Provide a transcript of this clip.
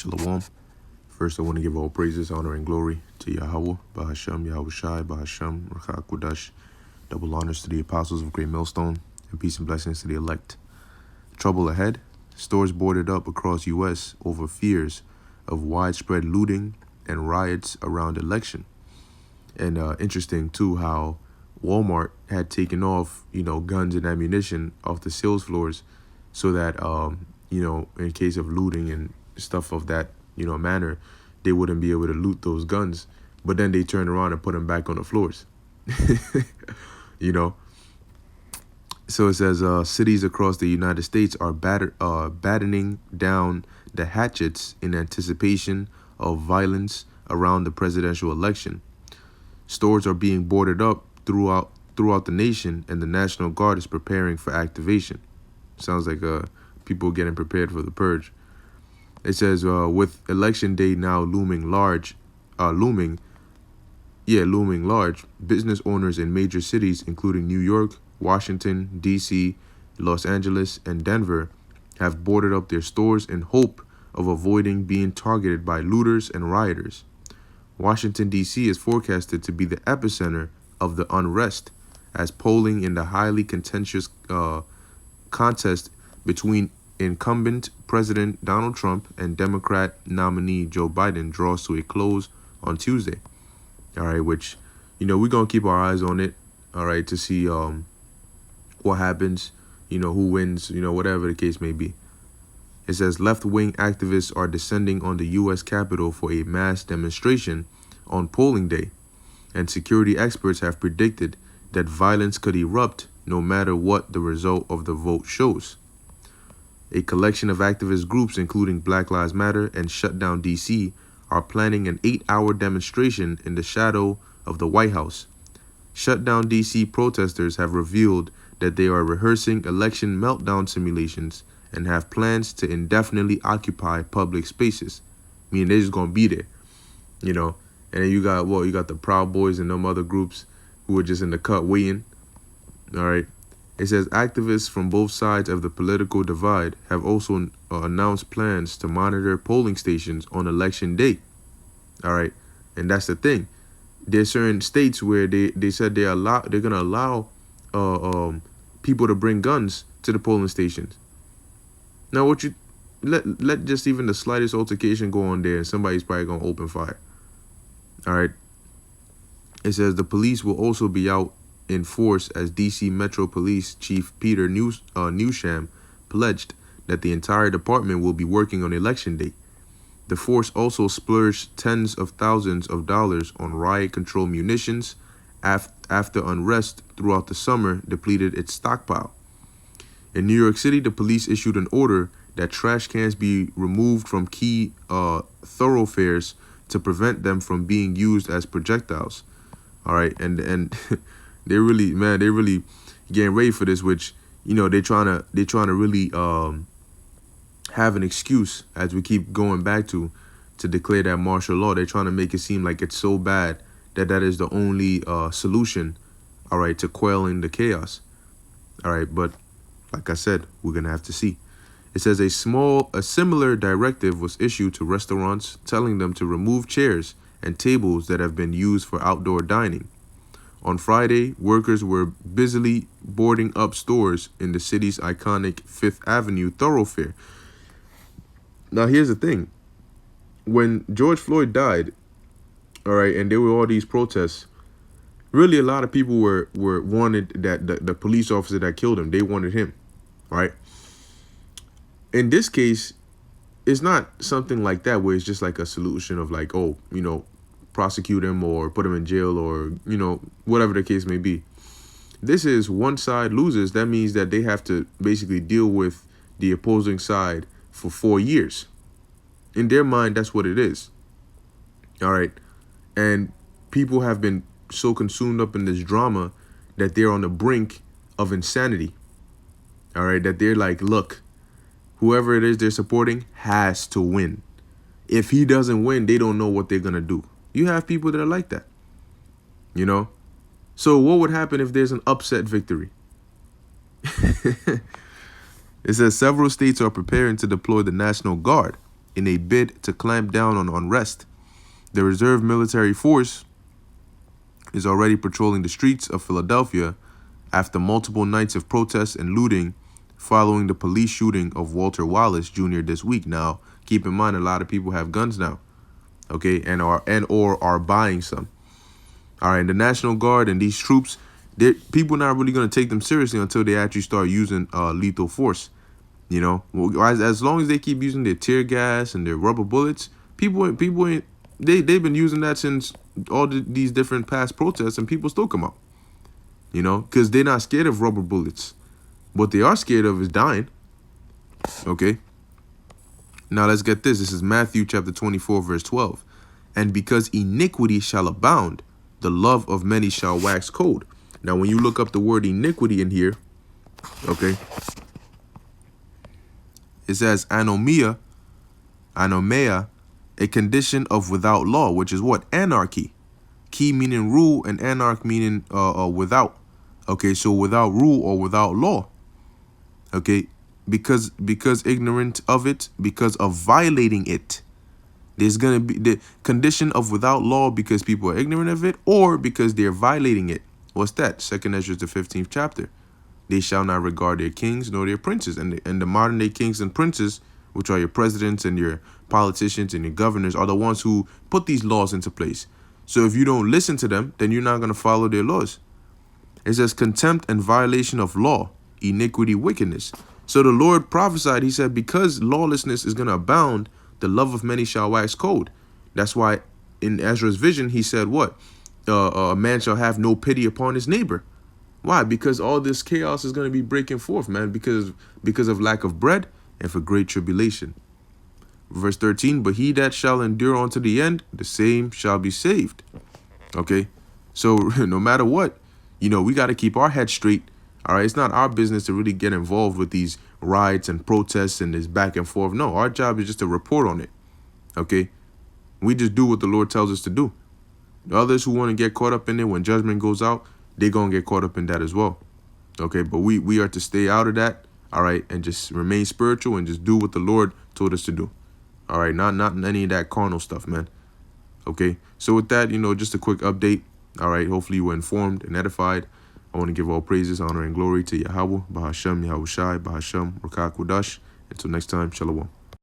Shalom. First, I want to give all praises, honor, and glory to Yahweh, Bahasham, Yahushai, Bahasham, Rakha Kudash. Double honors to the apostles of Great Millstone, and peace and blessings to the elect. Trouble ahead. Stores boarded up across U.S. over fears of widespread looting and riots around election. And interesting, too, how Walmart had taken off, guns and ammunition off the sales floors so that, in case of looting and stuff of that, manner, they wouldn't be able to loot those guns. But then they turn around and put them back on the floors. So it says cities across the United States are battening down the hatchets in anticipation of violence around the presidential election. Stores are being boarded up throughout the nation, and the National Guard is preparing for activation. Sounds like people getting prepared for the purge. It says with election day now looming large, business owners in major cities including New York, Washington, D.C., Los Angeles, and Denver have boarded up their stores in hope of avoiding being targeted by looters and rioters. Washington, D.C. is forecasted to be the epicenter of the unrest, as polling in the highly contentious contest between incumbent President Donald Trump and Democrat nominee Joe Biden draws to a close on Tuesday. All right, which, we're going to keep our eyes on it, all right, to see what happens, who wins, whatever the case may be. It says left-wing activists are descending on the U.S. Capitol for a mass demonstration on polling day, and security experts have predicted that violence could erupt no matter what the result of the vote shows. A collection of activist groups, including Black Lives Matter and Shut Down D.C., are planning an 8-hour demonstration in the shadow of the White House. Shut Down D.C. protesters have revealed that they are rehearsing election meltdown simulations and have plans to indefinitely occupy public spaces. Meaning they're just going to be there, And then you got the Proud Boys and them other groups who are just in the cut waiting. All right. It says activists from both sides of the political divide have also announced plans to monitor polling stations on election day. All right. And that's the thing. There's certain states where they said they're going to allow people to bring guns to the polling stations. Now, what you let just even the slightest altercation go on there, and somebody's probably going to open fire. All right. It says the police will also be out in force as D.C. Metro Police Chief Peter Newsham pledged that the entire department will be working on election day. The force also splurged tens of thousands of dollars on riot control munitions after unrest throughout the summer depleted its stockpile. In New York City, the police issued an order that trash cans be removed from key thoroughfares to prevent them from being used as projectiles. All right, and they're really getting ready for this, which they're trying to really have an excuse, as we keep going back to declare that martial law. They're trying to make it seem like it's so bad that is the only solution, all right, to quelling the chaos. All right, but like I said, we're gonna have to see. It says a similar directive was issued to restaurants, telling them to remove chairs and tables that have been used for outdoor dining. On Friday, workers were busily boarding up stores in the city's iconic Fifth Avenue thoroughfare. Now, here's the thing. When George Floyd died, all right, and there were all these protests, really a lot of people were wanted that the police officer that killed him, they wanted him, right? In this case, it's not something like that where it's just like a solution of like, prosecute him or put him in jail or, whatever the case may be. This is one side loses. That means that they have to basically deal with the opposing side for 4 years. In their mind, that's what it is. All right. And people have been so consumed up in this drama that they're on the brink of insanity. All right. That they're like, look, whoever it is they're supporting has to win. If he doesn't win, they don't know what they're going to do. You have people that are like that, So what would happen if there's an upset victory? It says several states are preparing to deploy the National Guard in a bid to clamp down on unrest. The reserve military force is already patrolling the streets of Philadelphia after multiple nights of protests and looting following the police shooting of Walter Wallace Jr. this week. Now, keep in mind, a lot of people have guns now, okay, and or are buying some. All right, the National Guard and these troops, people not really going to take them seriously until they actually start using lethal force. You know, as long as they keep using their tear gas and their rubber bullets, people ain't they've been using that since all these different past protests, and people still come out. You know, because they're not scared of rubber bullets. What they are scared of is dying. Okay. Now let's get this. This is Matthew chapter 24, verse 12. And because iniquity shall abound, the love of many shall wax cold. Now, when you look up the word iniquity in here, okay, it says anomia, a condition of without law, which is what? Anarchy. Key meaning rule and anarch meaning without. Okay, so without rule or without law. Okay, because ignorant of it, because of violating it. There's going to be the condition of without law because people are ignorant of it or because they're violating it. What's that? 2 Ezra, the 15th chapter. They shall not regard their kings nor their princes. And the modern day kings and princes, which are your presidents and your politicians and your governors, are the ones who put these laws into place. So if you don't listen to them, then you're not going to follow their laws. It says contempt and violation of law, iniquity, wickedness. So the Lord prophesied, he said, because lawlessness is going to abound, the love of many shall wax cold. That's why in Ezra's vision, he said what? A man shall have no pity upon his neighbor. Why? Because all this chaos is going to be breaking forth, man, because of lack of bread and for great tribulation. Verse 13, but he that shall endure unto the end, the same shall be saved. Okay, so no matter what, you know, we got to keep our head straight. All right, it's not our business to really get involved with these riots and protests and this back and forth. No, our job is just to report on it. Okay, we just do what the Lord tells us to do. The others who want to get caught up in it when judgment goes out, they're going to get caught up in that as well. Okay, but we are to stay out of that. All right, and just remain spiritual and just do what the Lord told us to do. All right, not any of that carnal stuff, man. Okay, so with that, you know, just a quick update. All right, hopefully you were informed and edified. I want to give all praises, honor, and glory to Yahweh, Bahashem, Yahushai, Bahashem, Rakak Wadash. Until next time, Shalom.